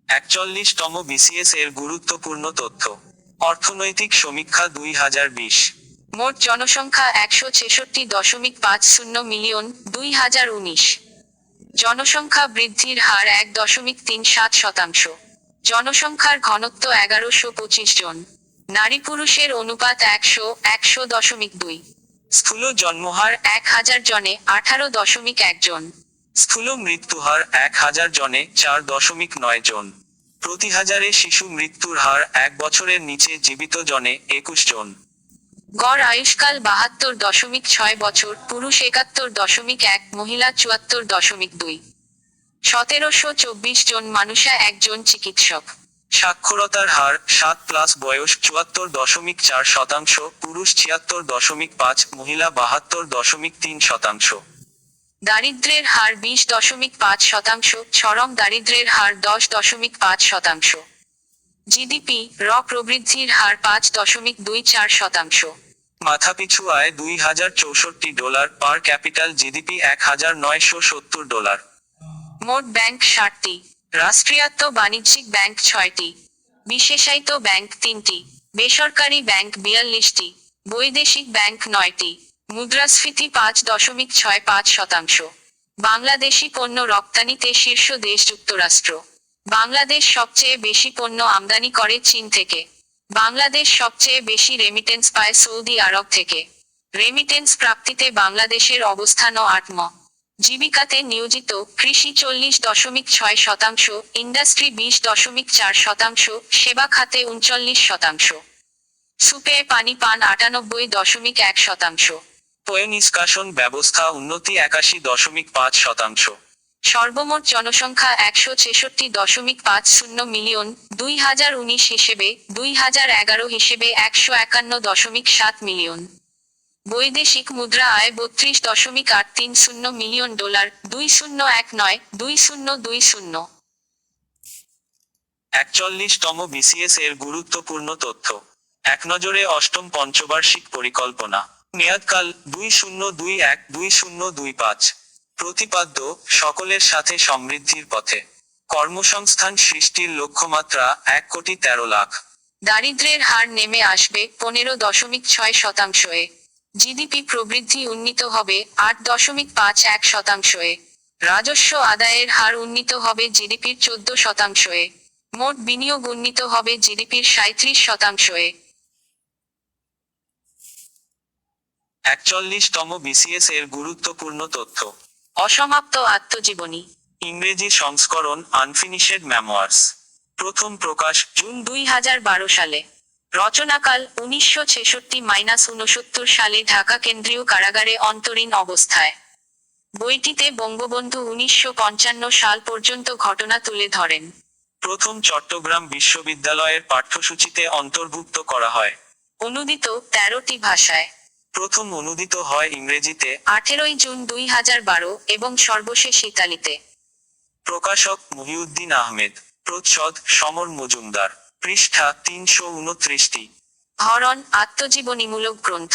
41তম BCS এর গুরুত্বপূর্ণ তথ্য। অর্থনৈতিক সমীক্ষা 2020। মোট জনসংখ্যা 166.50 মিলিয়ন, 2019। জনসংখ্যা বৃদ্ধির হার 1.37%। জনসংখ্যার ঘনত্ব 1125 জন। নারী পুরুষের অনুপাত 100:2। স্থূল জন্মহার 1000 জনে 18.1 জন। স্থূল মৃত্যুহার 1000 জনে 4.9 জন। প্রতি হাজারে শিশু মৃত্যুর হার 1 বছরের নিচে জীবিত জনে 21 জন। গড় আয়ুষ্কাল 72.6 বছর, পুরুষ 71.1, মহিলা 74.2। 1724 জন মানুষা একজন চিকিৎসক। সাক্ষরতার হার 7+ বয়স 74.4%, পুরুষ 76.5, মহিলা 72.3%। দারিদ্র্যের হার 20.5%, চরম দারিদ্র্যের হার 10.5%। জিডিপি, প্রবৃদ্ধির হার 5.24%। মাথাপিছু আয় $2064, পার ক্যাপিটাল জিডিপি $1970। মোট ব্যাংক 60টি, রাষ্ট্রায়ত্ত বাণিজ্যিক ব্যাংক 6টি, বিশেষায়িত ব্যাংক 3টি, বেসরকারি ব্যাংক 42টি, বৈদেশিক ব্যাংক 9টি। মুদ্রাস্ফীতি 5.65%। বাংলাদেশি পণ্য রপ্তানিতে শীর্ষ দেশ যুক্তরাষ্ট্র। বাংলাদেশ সবচেয়ে বেশি পণ্য আমদানি করে চীন থেকে। বাংলাদেশ সবচেয়ে বেশি রেমিটেন্স পায় সৌদি আরব থেকে। রেমিটেন্স প্রাপ্তিতে বাংলাদেশের অবস্থানও 8ম। জীবিকাতে নিয়োজিত, কৃষি 40.6%, ইন্ডাস্ট্রি 20.4%, সেবা খাতে 39%। সুপেয় পানি পান 98.1%। পয়ঃনিষ্কাশন ব্যবস্থা উন্নতি 81.5%। সর্বমোট জনসংখ্যা 166.50 মিলিয়ন, 2019 হিসেবে, 2011 হিসেবে 151.7 মিলিয়ন। বৈদেশিক মুদ্রা আয় $32.830 মিলিয়ন, 2019-2020। 41তম বিসিএস এর গুরুত্বপূর্ণ তথ্য। একনজরে অষ্টম পঞ্চবার্ষিক পরিকল্পনা। মেয়াদকাল 2021-2025। প্রতিপাদ্য, সকলের সাথে সমৃদ্ধির পথে। কর্মসংস্থান সৃষ্টির লক্ষ্যমাত্রা 1,13,00,000। দারিদ্র্যের হার নেমে আসবে 15.6%-এ। জিডিপি প্রবৃদ্ধি উন্নীত হবে 8.51%-এ। রাজস্ব আদায়ের হার উন্নীত হবে জিডিপির 14%-এ। মোট বিনিয়োগ উন্নীত হবে জিডিপির 37%-এ। 41তম বিসিএস এর গুরুত্বপূর্ণ তথ্য। অসমাপ্ত আত্মজীবনী। ইংরেজি সংস্করণ আনফিনিশেড মেমোয়ার্স। প্রথম প্রকাশ জুন 2012 সালে। রচনাকাল 1966-69 সালে ঢাকা কেন্দ্রীয় কারাগারে অন্তরীণ অবস্থায়। বইটিতে বঙ্গবন্ধু 1955 সাল পর্যন্ত ঘটনা তুলে ধরেন। প্রথম চট্টগ্রাম বিশ্ববিদ্যালয়ের পাঠ্যসূচিতে অন্তর্ভুক্ত করা হয়। অনুদিত 13টি ভাষায়। প্রথম অনুদিত হয় ইংরেজিতে 18 জুন 2012 এবং সর্বশেষ ইতালিতে। প্রকাশক মহিউদ্দিন আহমেদ। প্রচ্ছদ সমর মজুমদার। পৃষ্ঠা 329টি। ধরন আত্মজীবনীমূলক গ্রন্থ।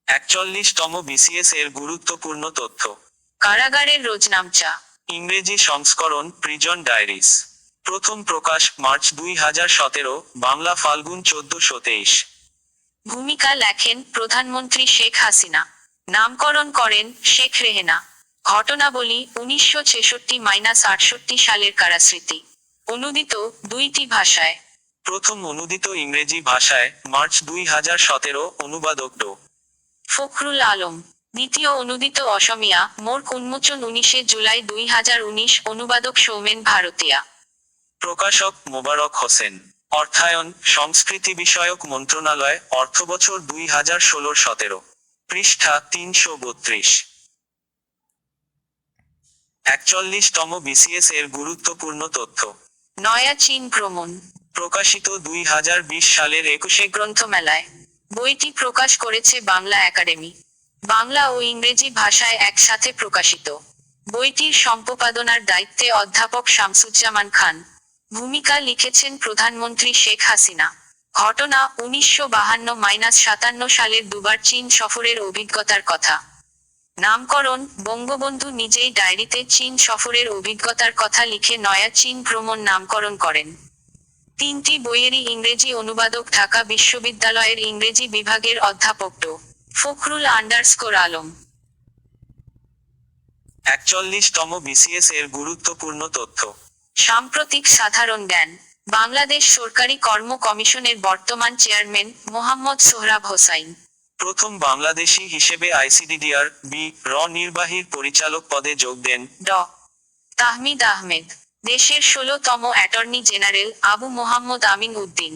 41তম বিসিএস এর গুরুত্বপূর্ণ তথ্য। কারাগারের রোজনামচা। ইংরেজি সংস্করণ প্রিজন ডায়েরিস। প্রথম প্রকাশ মার্চ 2017, বাংলা ফাল্গুন 1423। ভূমিকা লেখেন প্রধানমন্ত্রী শেখ হাসিনা। নামকরণ করেন শেখ রেহেনা। ঘটনাবলী 1966-68 সালের কারাস্মৃতি। অনুদিত 2টি ভাষায়। প্রথম অনুদিত ইংরেজি ভাষায় মার্চ 2017, অনুবাদক ড. ফখরুল আলম। দ্বিতীয় অনুদিত অসমীয়া, মোড়ক উন্মোচন 19 জুলাই 2019, অনুবাদক সৌমেন ভারতীয়া। প্রকাশক মোবারক হোসেন। অর্থায়ন সংস্কৃতি বিষয়ক মন্ত্রণালয়, অর্থবছর 2016-17। পৃষ্ঠা 332। 41তম বিসিএস এর গুরুত্বপূর্ণ তথ্য। নয়া চীন ভ্রমণ। প্রকাশিত 2020 সালের 21 গ্রন্থমেলায়। বইটি প্রকাশ করেছে বাংলা একাডেমি। বাংলা ও ইংরেজি ভাষায় একসাথে প্রকাশিত। বইটির সম্পাদনার দায়িত্বে অধ্যাপক শামসুজ্জামান খান। ভূমিকা লিখেছেন প্রধানমন্ত্রী শেখ হাসিনা। ঘটনা 1952-57 সালের দুবার চীন সফরের অভিজ্ঞতার কথা। নামকরণ: বঙ্গবন্ধু নিজেই ডায়েরিতে চীন সফরের অভিজ্ঞতার কথা লিখে নয়া চীন ভ্রমণ নামকরণ করেন। 3টি বইয়েরই ইংরেজি অনুবাদক ঢাকা বিশ্ববিদ্যালয়ের ইংরেজি বিভাগের অধ্যাপক ড. ফখরুল আলম। 41তম বিসিএস এর গুরুত্বপূর্ণ তথ্য। সাম্প্রতিক সাধারণ জ্ঞান: বাংলাদেশ সরকারি কর্ম কমিশনের বর্তমান চেয়ারম্যান মোহাম্মদ সোহরাব হোসাইন প্রথম বাংলাদেশী হিসেবে আইসিডিডিআর বি র নির্বাহীর পরিচালক পদে যোগ দেন ড. তাহমিদ আহমেদ। দেশের 16তম অ্যাটর্নি জেনারেল আবু মোহাম্মদ আমিন উদ্দিন।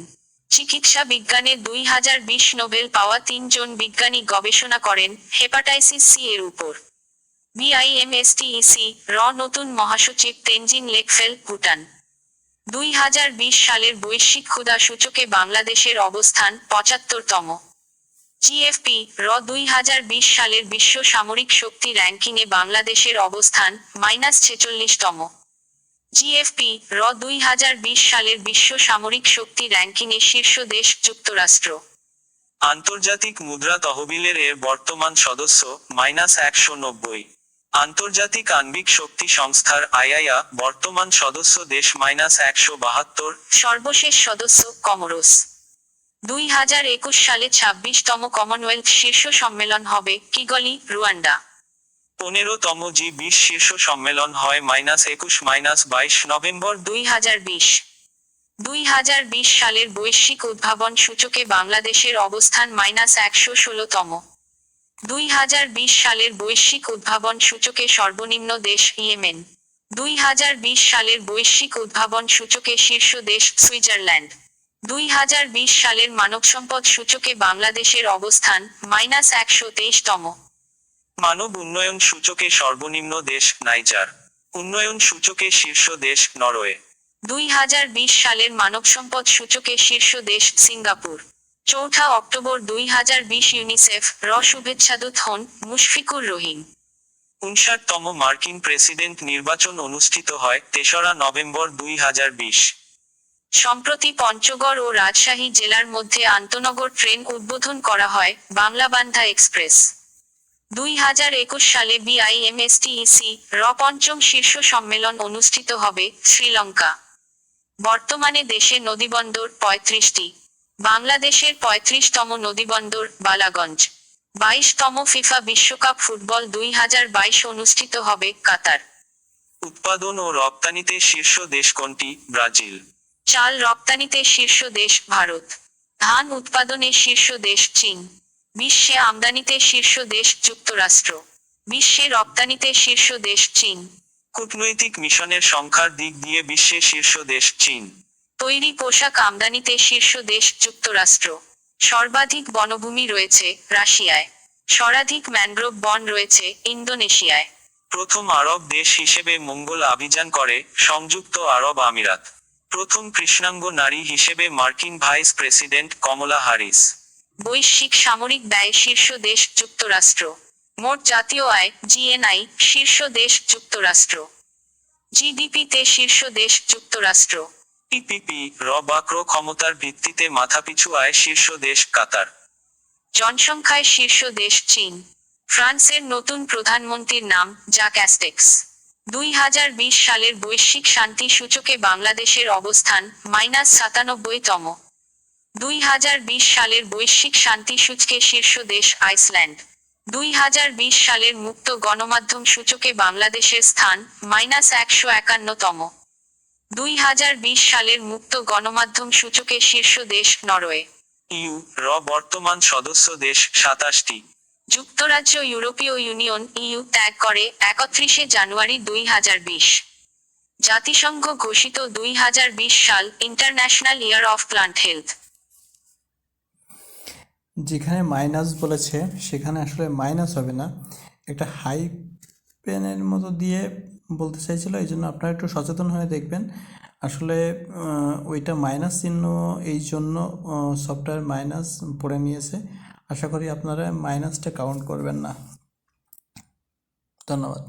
চিকিৎসা বিজ্ঞানে 2020 নোবেল পাওয়া 3 জন বিজ্ঞানী গবেষণা করেন হেপাটাইটিস সি এর উপর। বিআইএমএসটিইসি র নতুন মহাসচিব তেনজিন লেকফেল, ভুটান। 2020 সালের বৈশ্বিক ক্ষুধা সূচকে বাংলাদেশের অবস্থান 75তম। জিএফপি র 2020 সালের বিশ্ব সামরিক শক্তি র্যাঙ্কিংয়ে বাংলাদেশের অবস্থান -46তম। জিএফপি র 2020 সালের বিশ্ব সামরিক শক্তি র্যাঙ্কিংয়ে শীর্ষ দেশ যুক্তরাষ্ট্র। আন্তর্জাতিক মুদ্রা তহবিলের এর বর্তমান সদস্য -190। আন্তর্জাতিক আণবিক শক্তি সংস্থার আইআইএ বর্তমান সদস্য দেশ -172। সর্বশেষ সদস্য কমোরোস। 2021 সালে 26তম কমনওয়েলথ শীর্ষ সম্মেলন হবে কিগলি, রুয়ান্ডা। 15তম জি20 শীর্ষ সম্মেলন হয় -21-22 নভেম্বর 2020। 2020 সালের বৈশ্বিক উদ্ভাবন সূচকে বাংলাদেশের অবস্থান -116তম। 2020 সালের বৈশ্বিক উদ্ভাবন সূচকে সর্বনিম্ন দেশ ইয়েমেন। 2020 সালের বৈশ্বিক উদ্ভাবন সূচকে শীর্ষ দেশ সুইজারল্যান্ড। 2020 সালের মানবসম্পদ সূচকে বাংলাদেশের অবস্থান -123তম। মানব উন্নয়ন সূচকে সর্বনিম্ন দেশ নাইজার। উন্নয়ন সূচকে শীর্ষ দেশ নরওয়ে। 2020 সালের মানবসম্পদ সূচকে শীর্ষ দেশ সিঙ্গাপুর। 4 অক্টোবর 2020 ইউনিসেফ র শুভেচ্ছাদূত হন মুশফিকুর রহিম। 59তম মার্কিন প্রেসিডেন্ট নির্বাচন অনুষ্ঠিত হয় 3রা নভেম্বর 2020। সম্প্রতি পঞ্চগড় ও রাজশাহী জেলার মধ্যে আন্তনগর ট্রেন উদ্বোধন করা হয় বাংলাবান্ধা এক্সপ্রেস। 2021 সালে বিআইএমএসটিইসি র পঞ্চম শীর্ষ সম্মেলন অনুষ্ঠিত হবে শ্রীলঙ্কা। বর্তমানে দেশে নদীবন্দর 35টি। বাংলাদেশের 35তম নদীবন্দর বালাগঞ্জ। 22তম ফিফা বিশ্বকাপ ফুটবল 2022 অনুষ্ঠিত হবে কাতার। উৎপাদন ও রপ্তানিতে শীর্ষ দেশ কোনটি? ব্রাজিল। চাল রপ্তানিতে শীর্ষ দেশ ভারত। ধান উৎপাদনে শীর্ষ দেশ চীন। বিশ্বে আমদানিতে শীর্ষ দেশ যুক্তরাষ্ট্র। বিশ্বে রপ্তানিতে শীর্ষ দেশ চীন। কূটনৈতিক মিশনের সংখ্যার দিক দিয়ে বিশ্বে শীর্ষ দেশ চীন। তৈরি পোশাক আমদানিতে শীর্ষ দেশ যুক্তরাষ্ট্র। সর্বাধিক বনভূমি রয়েছে রাশিয়ায়। সর্বাধিক ম্যানগ্রোভ বন রয়েছে ইন্দোনেশিয়ায়। প্রথম আরব দেশ হিসেবে মঙ্গল অভিযান করে সংযুক্ত আরব আমিরাত। প্রথম কৃষ্ণাঙ্গ নারী হিসেবে মার্কিন ভাইস প্রেসিডেন্ট কমলা হ্যারিস। বৈশ্বিক সামরিক ব্যয় শীর্ষ দেশ যুক্তরাষ্ট্র। মোট জাতীয় আয় জিএনআই শীর্ষ দেশ যুক্তরাষ্ট্র। জিডিপিতে শীর্ষ দেশ যুক্তরাষ্ট্র। পিপিপি র বা ক্রয় ক্ষমতার ভিত্তিতে মাথাপিছু আয় শীর্ষ দেশ কাতার। জনসংখ্যায় শীর্ষ দেশ চীন। ফ্রান্সের নতুন প্রধানমন্ত্রীর নাম জ্যাক ক্যাস্টেক্স। 2020 সালের বৈশ্বিক শান্তি সূচকে বাংলাদেশের অবস্থান -97তম। 2020 সালের বৈশ্বিক শান্তি সূচকে শীর্ষ দেশ আইসল্যান্ড। 2020 সালের মুক্ত গণমাধ্যম সূচকে বাংলাদেশের স্থান -151তম। 2020 সালের মুক্ত গণমাধ্যম সূচকে শীর্ষ দেশ নরওয়ে। ইউ র বর্তমান সদস্য দেশ 27টি। যুক্তরাজ্য ইউরোপীয় ইউনিয়ন ইইউ ত্যাগ করে 31 জানুয়ারি 2020। জাতিসংঘ ঘোষিত 2020 সাল international year of plant health. যেখানে মাইনাস বলেছে সেখানে আসলে মাইনাস হবে না, একটা হাইপেনের মতো দিয়ে বলতে চাইছিল, এই জন্য আপনারা একটু সচেতন হয়ে দেখবেন। আসলে ওইটা মাইনাস চিহ্ন, এই জন্য সফটওয়্যার মাইনাস পড়ে নিয়েছে। আশা করি আপনারা মাইনাসটা কাউন্ট করবেন না। ধন্যবাদ।